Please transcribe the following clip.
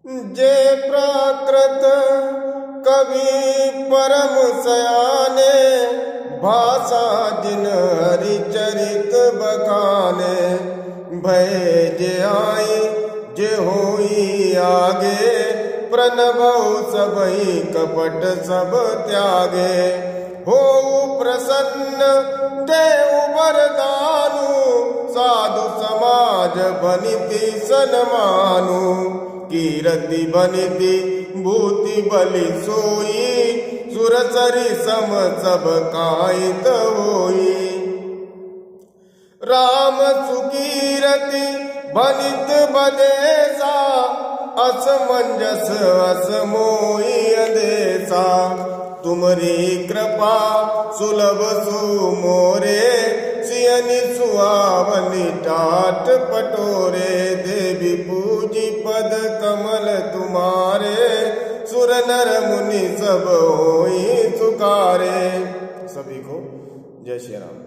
जे प्राकृत कवि परम सयाने, भाषा जिन हरिचरित बखाने। भय जे आई जे होई आगे, प्रणभउ सबहि कपट सब त्यागे। हो प्रसन्न देउ वरदानु, साधु समाज बनिति सन्मानु। कीरति बनिति भूति बलि सोई, सुरसरि सम सब कायित होई। राम सुकीरति बनित बदेसा, असमंजस असमोई अंदेसा। तुमरी कृपा सुलभ सुमोरे, सियनि सुहावनि टाट पटोरे। देवी पूजी पद कमल तुम्हारे, सुर नर मुनि सब होई सुकारे। सभी को जय श्री राम।